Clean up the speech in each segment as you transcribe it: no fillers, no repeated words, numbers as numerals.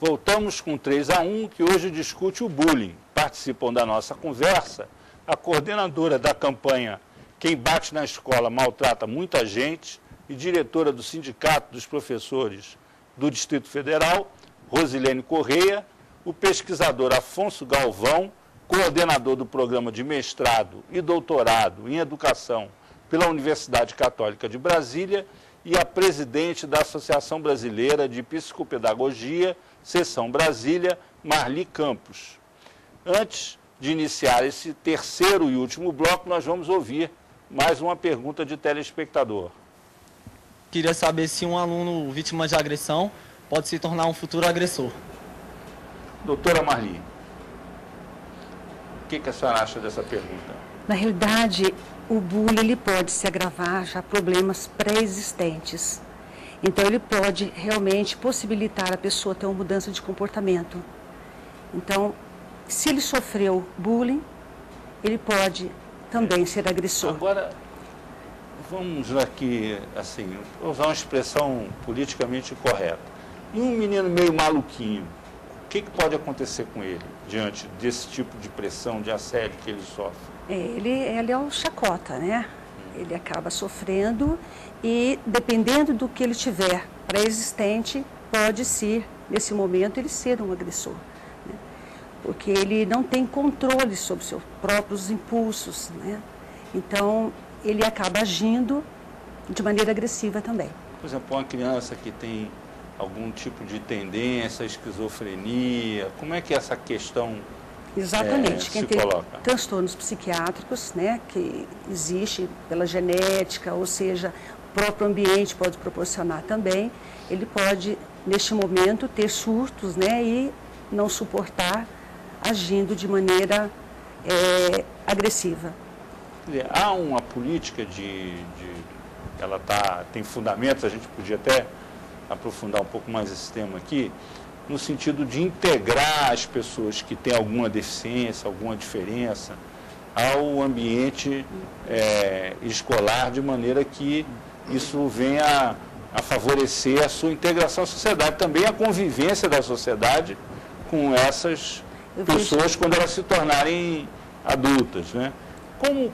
Voltamos com 3-1, que hoje discute o bullying. Participam da nossa conversa a coordenadora da campanha Quem Bate na Escola Maltrata Muita Gente e diretora do Sindicato dos Professores do Distrito Federal, Rosilene Correia, o pesquisador Afonso Galvão, coordenador do programa de mestrado e doutorado em educação pela Universidade Católica de Brasília, e a presidente da Associação Brasileira de Psicopedagogia, Seção Brasília, Marli Campos. Antes de iniciar esse terceiro e último bloco, nós vamos ouvir mais uma pergunta de telespectador. Queria saber se um aluno vítima de agressão pode se tornar um futuro agressor. Doutora Marli, o que a senhora acha dessa pergunta? Na realidade, o bullying ele pode se agravar já problemas pré-existentes. Então, ele pode realmente possibilitar a pessoa ter uma mudança de comportamento. Então, se ele sofreu bullying, ele pode também ser agressor. Agora, vamos aqui, assim, usar uma expressão politicamente correta. E um menino meio maluquinho, o que pode acontecer com ele diante desse tipo de pressão, de assédio que ele sofre? Ele é um chacota, né? Ele acaba sofrendo e, dependendo do que ele tiver pré-existente, pode ser, nesse momento, ele ser um agressor. Né? Porque ele não tem controle sobre seus próprios impulsos, né? Então, ele acaba agindo de maneira agressiva também. Por exemplo, uma criança que tem algum tipo de tendência, esquizofrenia, como é que essa questão Exatamente. Quem se tem coloca? Transtornos psiquiátricos, né, que existe pela genética, ou seja, o próprio ambiente pode proporcionar também, ele pode, neste momento, ter surtos, né, e não suportar, agindo de maneira agressiva. Há uma política ela tem fundamentos, a gente podia até aprofundar um pouco mais esse tema aqui, no sentido de integrar as pessoas que têm alguma deficiência, alguma diferença, ao ambiente escolar, de maneira que isso venha a favorecer a sua integração à sociedade, também a convivência da sociedade com essas pessoas quando elas se tornarem adultas, né?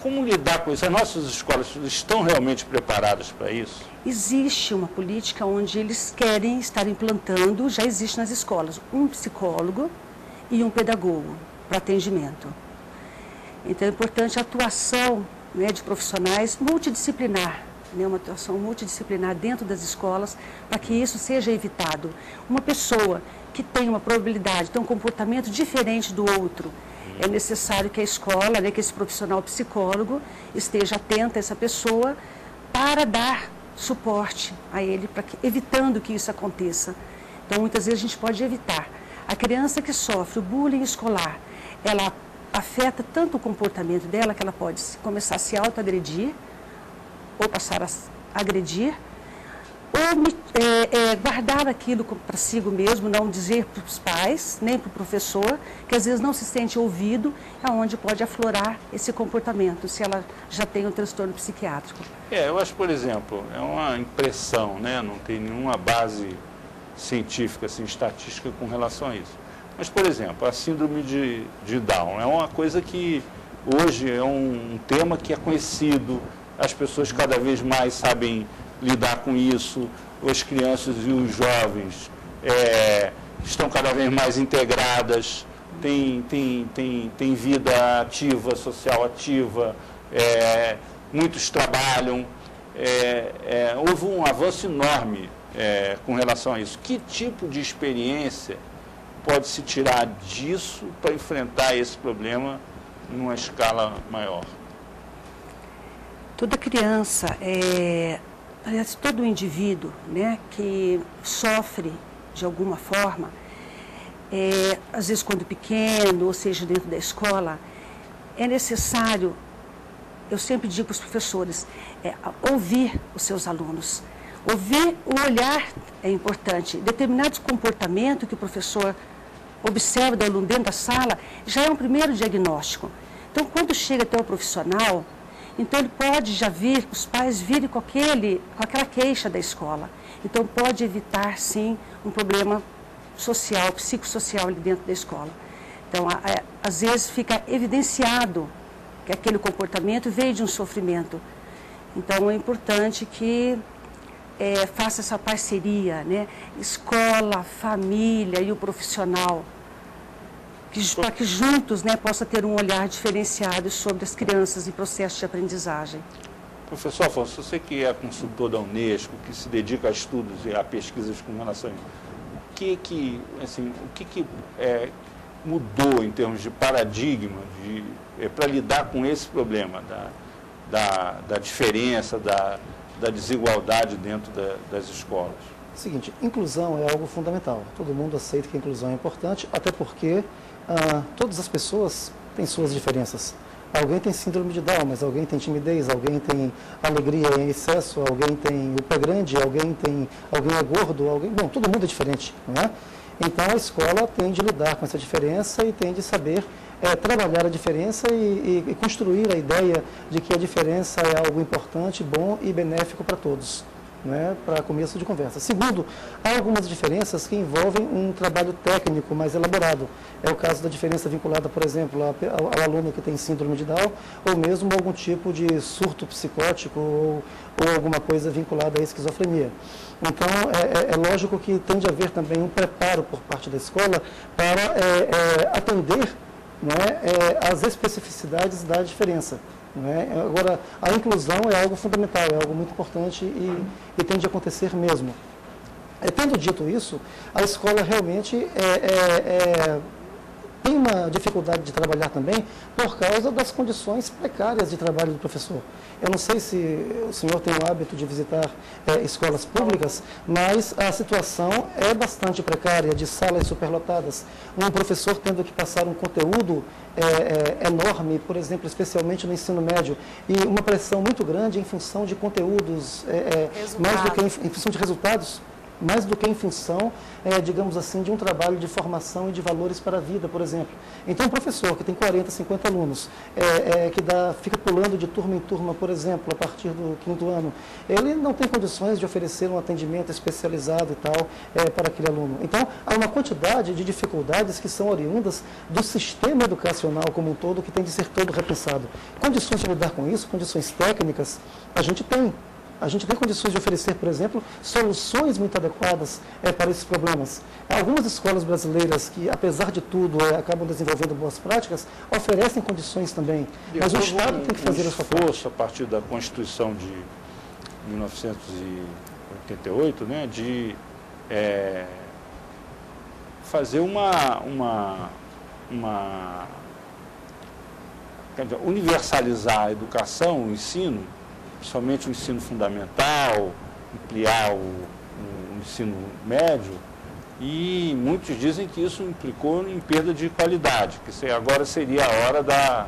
Como lidar com isso? As nossas escolas estão realmente preparadas para isso? Existe uma política onde eles querem estar implantando, já existe nas escolas, um psicólogo e um pedagogo para atendimento. Então é importante a atuação, né, de profissionais multidisciplinar, né, uma atuação multidisciplinar dentro das escolas para que isso seja evitado. Uma pessoa que tem uma probabilidade de ter um comportamento diferente do outro, é necessário que a escola, né, que esse profissional psicólogo esteja atento a essa pessoa para dar suporte a ele, evitando que isso aconteça. Então, muitas vezes a gente pode evitar. A criança que sofre o bullying escolar, ela afeta tanto o comportamento dela que ela pode começar a se autoagredir ou passar a agredir, ou guardar aquilo para si mesmo, não dizer para os pais, nem para o professor, que às vezes não se sente ouvido, é onde pode aflorar esse comportamento, se ela já tem um transtorno psiquiátrico. Eu acho, por exemplo, é uma impressão, né? Não tem nenhuma base científica, assim, estatística com relação a isso. Mas, por exemplo, a síndrome de Down é uma coisa que hoje é um tema que é conhecido, as pessoas cada vez mais sabem lidar com isso, as crianças e os jovens estão cada vez mais integradas, têm vida ativa, social ativa, muitos trabalham, houve um avanço enorme com relação a isso. Que tipo de experiência pode se tirar disso para enfrentar esse problema numa escala maior? Toda criança, aliás, todo indivíduo, né, que sofre de alguma forma, às vezes quando pequeno, ou seja, dentro da escola, é necessário, eu sempre digo para os professores, ouvir os seus alunos. Ouvir o olhar é importante. Determinados comportamentos que o professor observa do aluno dentro da sala já é um primeiro diagnóstico. Então, quando chega até o profissional, então ele pode já vir, os pais virem com aquela queixa da escola. Então, pode evitar, sim, um problema social, psicossocial ali dentro da escola. Então, às vezes fica evidenciado que aquele comportamento veio de um sofrimento. Então, é importante que faça essa parceria, né? Escola, família e o profissional, para que juntos, né, possa ter um olhar diferenciado sobre as crianças em processo de aprendizagem. Professor Afonso, você que é consultor da Unesco, que se dedica a estudos e a pesquisas com relação a isso, o que mudou em termos de paradigma para lidar com esse problema da diferença, da desigualdade dentro das escolas? Seguinte, inclusão é algo fundamental. Todo mundo aceita que a inclusão é importante, até porque todas as pessoas têm suas diferenças. Alguém tem síndrome de Down, mas alguém tem timidez, alguém tem alegria em excesso, alguém tem o pé grande, alguém é gordo, bom, todo mundo é diferente, não é? Então a escola tem de lidar com essa diferença e tem de saber trabalhar a diferença e construir a ideia de que a diferença é algo importante, bom e benéfico para todos, né, para começo de conversa. Segundo, há algumas diferenças que envolvem um trabalho técnico mais elaborado. É o caso da diferença vinculada, por exemplo, ao aluno que tem síndrome de Down, ou mesmo algum tipo de surto psicótico ou alguma coisa vinculada à esquizofrenia. Então, é lógico que tem de haver também um preparo por parte da escola para atender, né, as especificidades da diferença. Agora, a inclusão é algo fundamental, é algo muito importante e tem de acontecer mesmo. Tendo dito isso, a escola realmente tem uma dificuldade de trabalhar também por causa das condições precárias de trabalho do professor. Eu não sei se o senhor tem o hábito de visitar escolas públicas, mas a situação é bastante precária, de salas superlotadas. Um professor tendo que passar um conteúdo enorme, por exemplo, especialmente no ensino médio, e uma pressão muito grande em função de conteúdos, mais do que em função de resultados, mais do que em função, digamos assim, de um trabalho de formação e de valores para a vida, por exemplo. Então, um professor que tem 40, 50 alunos, fica pulando de turma em turma, por exemplo, a partir do 5º ano, ele não tem condições de oferecer um atendimento especializado e tal para aquele aluno. Então, há uma quantidade de dificuldades que são oriundas do sistema educacional como um todo, que tem de ser todo repensado. Condições de lidar com isso, condições técnicas, a gente tem. A gente tem condições de oferecer, por exemplo, soluções muito adequadas para esses problemas. Algumas escolas brasileiras que, apesar de tudo, acabam desenvolvendo boas práticas, oferecem condições também. Mas o Estado tem que fazer a sua parte. A partir da Constituição de 1988, né, de fazer universalizar a educação, o ensino, somente o ensino fundamental, ampliar o ensino médio, e muitos dizem que isso implicou em perda de qualidade, que agora seria a hora da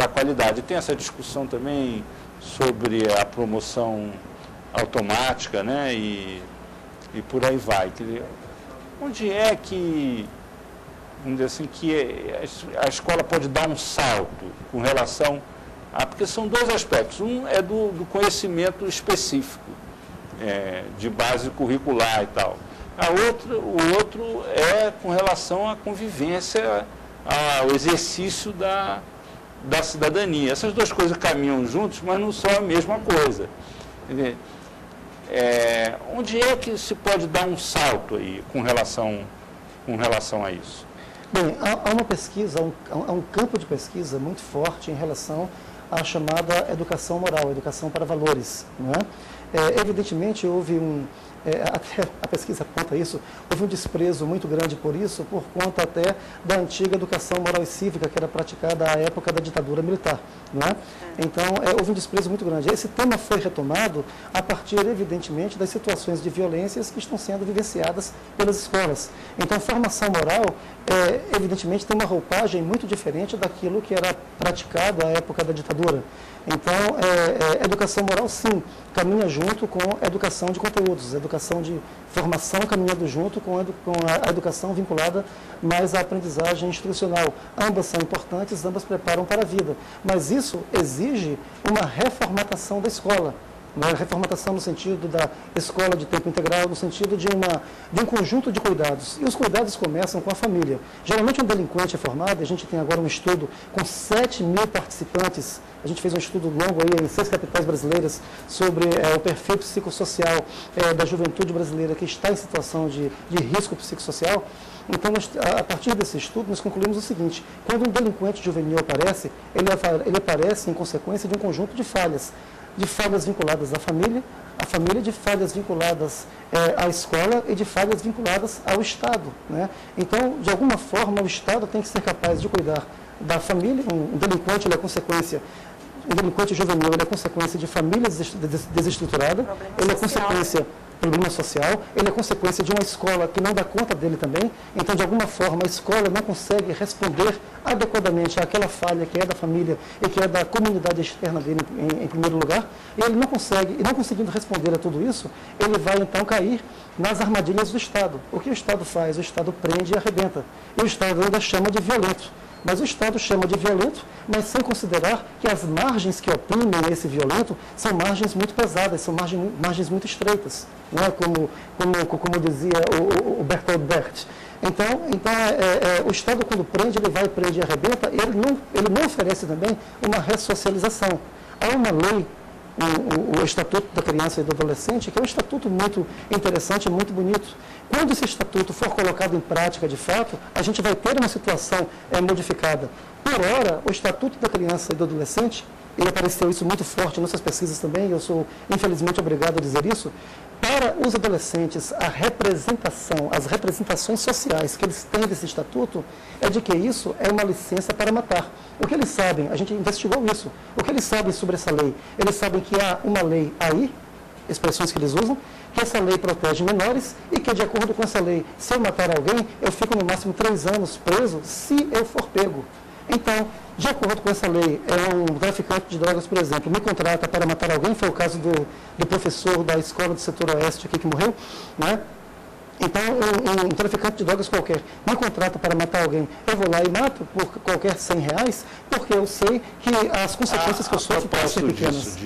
qualidade. Tem essa discussão também sobre a promoção automática, né, e por aí vai. Onde é que, vamos dizer assim, que a escola pode dar um salto com relação porque são dois aspectos. Um é do conhecimento específico, de base curricular e tal. O outro é com relação à convivência, ao exercício da cidadania. Essas duas coisas caminham juntos, mas não são a mesma coisa. Onde é que se pode dar um salto aí com relação a isso? Bem, há uma pesquisa, há um campo de pesquisa muito forte em relação à chamada educação moral, educação para valores. Não é? Evidentemente, houve até a pesquisa aponta isso, houve um desprezo muito grande por isso, por conta até da antiga educação moral e cívica, que era praticada à época da ditadura militar. Não é? Então, houve um desprezo muito grande. Esse tema foi retomado a partir, evidentemente, das situações de violências que estão sendo vivenciadas pelas escolas. Então, a formação moral, evidentemente, tem uma roupagem muito diferente daquilo que era praticado à época da ditadura. Então, educação moral, sim, caminha junto com a educação de conteúdos, a educação de formação caminhando junto com a educação vinculada mais à aprendizagem institucional. Ambas são importantes, ambas preparam para a vida, mas isso exige uma reformatação da escola. Reformatação no sentido da escola de tempo integral, no sentido de um conjunto de cuidados. E os cuidados começam com a família. Geralmente um delinquente é formado, a gente tem agora um estudo com 7.000 participantes, a gente fez um estudo longo aí em 6 capitais brasileiras sobre o perfil psicossocial da juventude brasileira que está em situação de risco psicossocial. Então, a partir desse estudo, nós concluímos o seguinte: quando um delinquente juvenil aparece, ele aparece em consequência de um conjunto de falhas vinculadas à família, de falhas vinculadas à escola e de falhas vinculadas ao Estado, né? Então, de alguma forma, o Estado tem que ser capaz de cuidar da família. Um delinquente, ele é consequência. O delinquente juvenil, ele é consequência de família desestruturada, ele é consequência problema social, ele é consequência de uma escola que não dá conta dele também. Então, de alguma forma, a escola não consegue responder adequadamente àquela falha que é da família e que é da comunidade externa dele em primeiro lugar. E ele não consegue, e não conseguindo responder a tudo isso, ele vai então cair nas armadilhas do Estado. O que o Estado faz? O Estado prende e arrebenta. E o Estado ainda chama de violento. Mas o Estado chama de violento, mas sem considerar que as margens que oprimem esse violento são margens muito pesadas, são margens muito estreitas, não é? Como dizia o Bertolt Brecht. Então o Estado, quando prende, ele vai, prende e arrebenta, e ele não oferece também uma ressocialização. Há uma lei, o Estatuto da Criança e do Adolescente, que é um estatuto muito interessante, muito bonito. Quando esse estatuto for colocado em prática de fato, a gente vai ter uma situação modificada. Por ora, o Estatuto da Criança e do Adolescente, ele apareceu isso muito forte em nossas pesquisas também, eu sou infelizmente obrigado a dizer isso, para os adolescentes, a representação, as representações sociais que eles têm desse estatuto é de que isso é uma licença para matar. O que eles sabem, a gente investigou isso, o que eles sabem sobre essa lei? Eles sabem que há uma lei aí, expressões que eles usam, que essa lei protege menores e que, de acordo com essa lei, se eu matar alguém, eu fico no máximo 3 anos preso se eu for pego. Então, de acordo com essa lei, um traficante de drogas, por exemplo, me contrata para matar alguém, foi o caso do professor da escola do setor oeste aqui que morreu, né? Então, um traficante de drogas qualquer me contrata para matar alguém, eu vou lá e mato por qualquer R$100, porque eu sei que as consequências que eu sofro podem ser pequenas.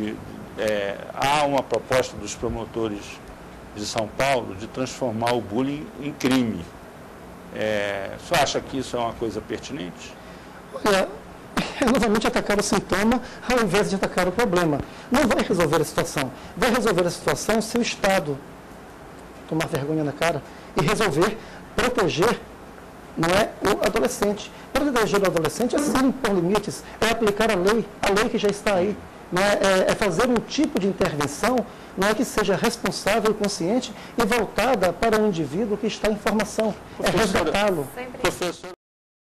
Há uma proposta dos promotores de São Paulo de transformar o bullying em crime. Você acha que isso é uma coisa pertinente? Olha, é novamente atacar o sintoma ao invés de atacar o problema. Não vai resolver a situação. Vai resolver a situação se o Estado tomar vergonha na cara e resolver proteger, não é, o adolescente. Proteger o adolescente é sim impor limites, é aplicar a lei que já está aí. Não é fazer um tipo de intervenção, não é, que seja responsável, consciente e voltada para o indivíduo que está em formação. É resgatá-lo. Professor